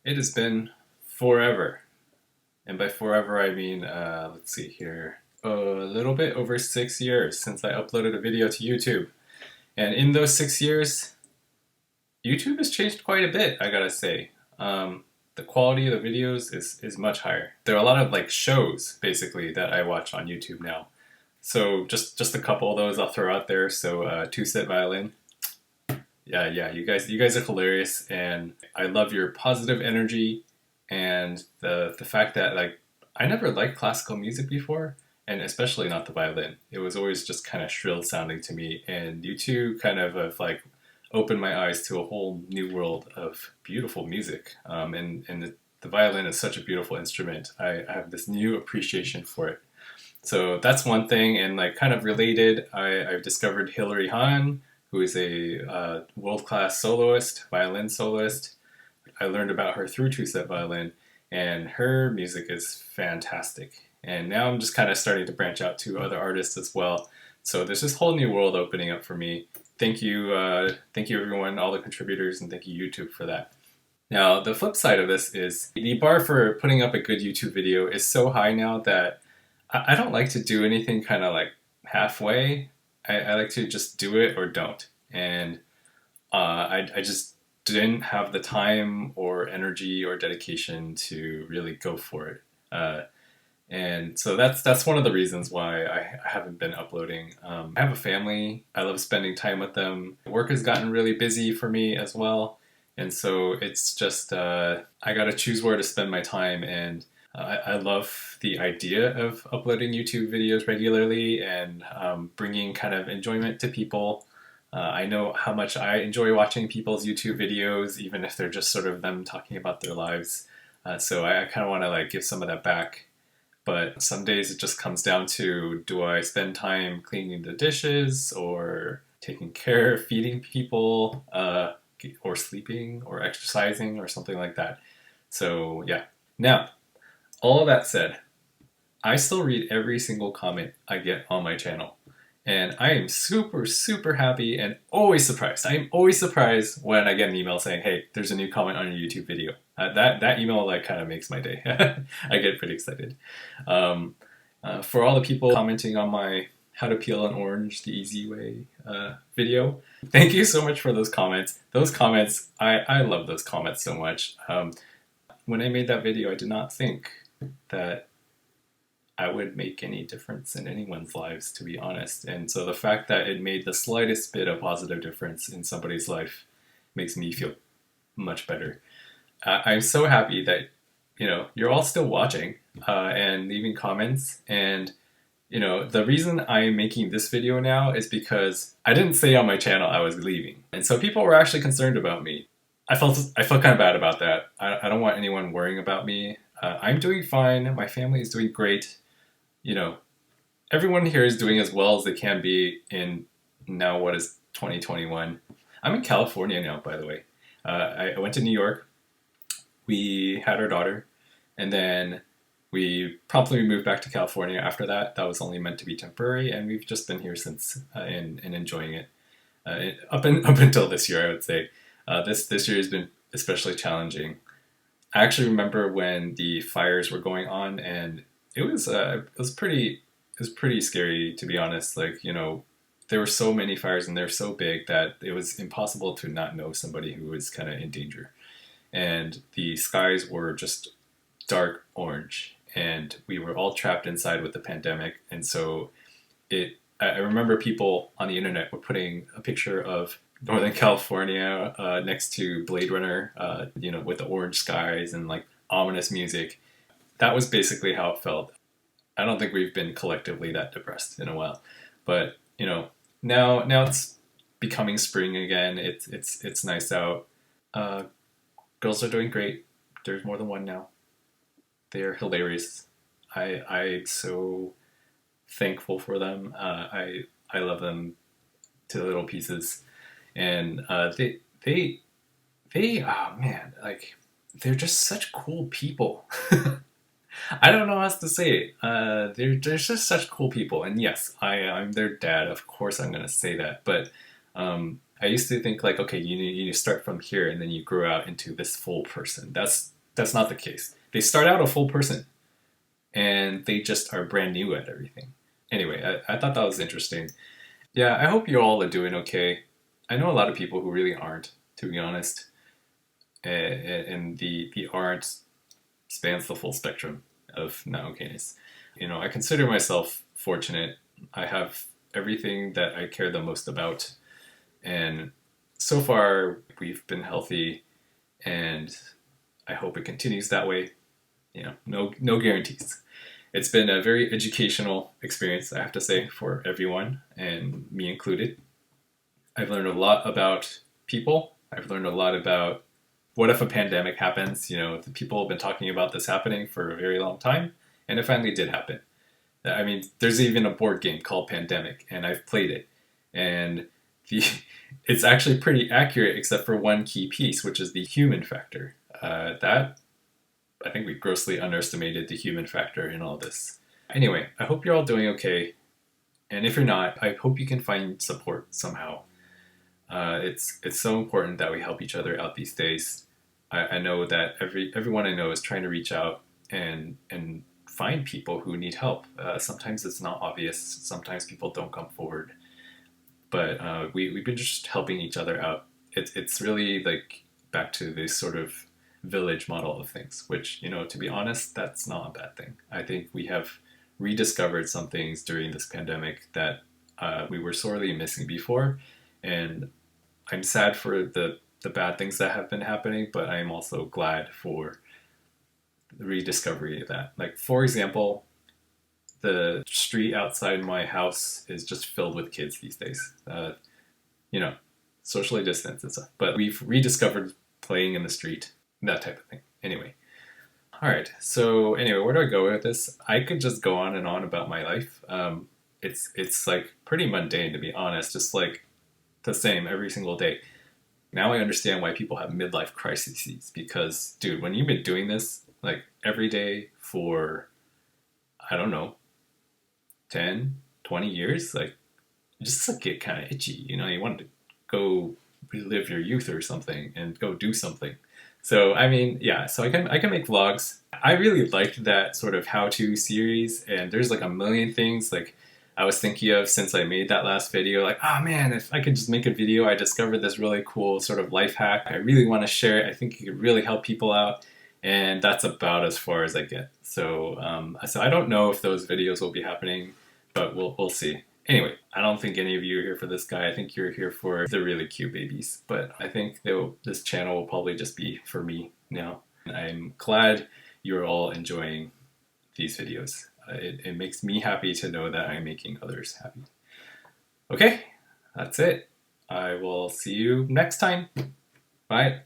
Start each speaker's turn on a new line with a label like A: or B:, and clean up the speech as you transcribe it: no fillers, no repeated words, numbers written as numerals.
A: It has been forever. And by forever, I mean, let's see here, a little bit over 6 years since I uploaded a video to YouTube. And in those 6 years, YouTube has changed quite a bit, I gotta say. The quality of the videos is much higher. There are a lot of like shows, basically, that I watch on YouTube now. So just a couple of those I'll throw out there. So Two-Set Violin. Yeah, you guys are hilarious, and I love your positive energy and the fact that like I never liked classical music before, and especially not the violin. It was always just kind of shrill sounding to me, and you two kind of have like opened my eyes to a whole new world of beautiful music. And the violin is such a beautiful instrument. I have this new appreciation for it. So that's one thing, and like kind of related, I've discovered Hilary Hahn, who is a world-class soloist, violin soloist. I learned about her through two-set violin, and her music is fantastic. And now I'm just kind of starting to branch out to other artists as well. So there's this whole new world opening up for me. Thank you everyone, all the contributors, and thank you YouTube for that. Now the flip side of this is the bar for putting up a good YouTube video is so high now that I don't like to do anything kind of like halfway. I like to just do it or don't. And I just didn't have the time or energy or dedication to really go for it. And so that's one of the reasons why I haven't been uploading. I have a family. I love spending time with them. Work has gotten really busy for me as well. And so it's just, I got to choose where to spend my time. And I love the idea of uploading YouTube videos regularly and bringing kind of enjoyment to people. I know how much I enjoy watching people's YouTube videos, even if they're just sort of them talking about their lives. So I kind of want to like give some of that back. But some days it just comes down to, do I spend time cleaning the dishes or taking care of feeding people, or sleeping or exercising or something like that. So yeah. Now, all of that said, I still read every single comment I get on my channel. And I am super, super happy and always surprised. I am always surprised when I get an email saying, hey, there's a new comment on your YouTube video. That email like kind of makes my day. I get pretty excited. For all the people commenting on my how to peel an orange the easy way video, thank you so much for those comments. Those comments, I love those comments so much. When I made that video, I did not think that I would make any difference in anyone's lives, to be honest. And so the fact that it made the slightest bit of positive difference in somebody's life makes me feel much better. I'm so happy that you're all still watching and leaving comments. And the reason I'm making this video now is because I didn't say on my channel I was leaving, and so people were actually concerned about me. I felt kind of bad about that. I don't want anyone worrying about me. I'm doing fine. My family is doing great. Everyone here is doing as well as they can be in now what is 2021. I'm in California now, by the way. I went to New York. We had our daughter, and then we promptly moved back to California after that. That was only meant to be temporary, and we've just been here since and enjoying it. Up until this year, I would say. This year has been especially challenging. I actually remember when the fires were going on, and it was pretty scary, to be honest. Like, there were so many fires and they're so big that it was impossible to not know somebody who was kind of in danger. And the skies were just dark orange, and we were all trapped inside with the pandemic. And so I remember people on the internet were putting a picture of Northern California next to Blade Runner, with the orange skies and like ominous music. That was basically how it felt. I don't think we've been collectively that depressed in a while, but now it's becoming spring again. It's nice out. Girls are doing great. There's more than one now. They're hilarious. I'm so thankful for them. I love them to little pieces, and they oh man, like they're just such cool people. I don't know how else to say it. They're just such cool people, and yes, I'm their dad. Of course, I'm gonna say that, but I I used to think like, okay, you need to start from here and then you grow out into this full person. That's not the case. They start out a full person and they just are brand new at everything. Anyway, I thought that was interesting. Yeah, I hope you all are doing okay. I know a lot of people who really aren't, to be honest, and the aren't spans the full spectrum of not okayness. You know, I consider myself fortunate. I have everything that I care the most about, and so far we've been healthy, and I hope it continues that way. You know, no guarantees. It's been a very educational experience, I have to say, for everyone, and me included. I've learned a lot about people. I've learned a lot about what if a pandemic happens? You know, the people have been talking about this happening for a very long time, and it finally did happen. I mean, there's even a board game called Pandemic, and I've played it, and the it's actually pretty accurate, except for one key piece, which is the human factor. That I think we grossly underestimated the human factor in all this. Anyway, I hope you're all doing okay, and if you're not, I hope you can find support somehow. It's so important that we help each other out these days. I know that everyone I know is trying to reach out and find people who need help. Sometimes it's not obvious. Sometimes people don't come forward, but we've been just helping each other out. It's really like back to this sort of village model of things, which, you know, to be honest, that's not a bad thing. I think we have rediscovered some things during this pandemic that we were sorely missing before, and I'm sad for the bad things that have been happening, but I'm also glad for the rediscovery of that. Like, for example, the street outside my house is just filled with kids these days. You know, socially distanced and stuff. But we've rediscovered playing in the street, that type of thing. Anyway. All right. So anyway, where do I go with this? I could just go on and on about my life. It's like pretty mundane, to be honest. Just like the same every single day. Now I understand why people have midlife crises, because, dude, when you've been doing this like every day for, I don't know, 10, 20 years, like, you just like get kind of itchy, you know, you want to go relive your youth or something and go do something. So, I mean, yeah, so I can make vlogs. I really liked that sort of how-to series, and there's like a million things like I was thinking of since I made that last video, like, oh man, if I could just make a video, I discovered this really cool sort of life hack. I really want to share it. I think it could really help people out. And that's about as far as I get. So, so I don't know if those videos will be happening, but we'll see. Anyway, I don't think any of you are here for this guy. I think you're here for the really cute babies. But I think this channel will probably just be for me now. I'm glad you're all enjoying these videos. It makes me happy to know that I'm making others happy. Okay, that's it. I will see you next time. Bye.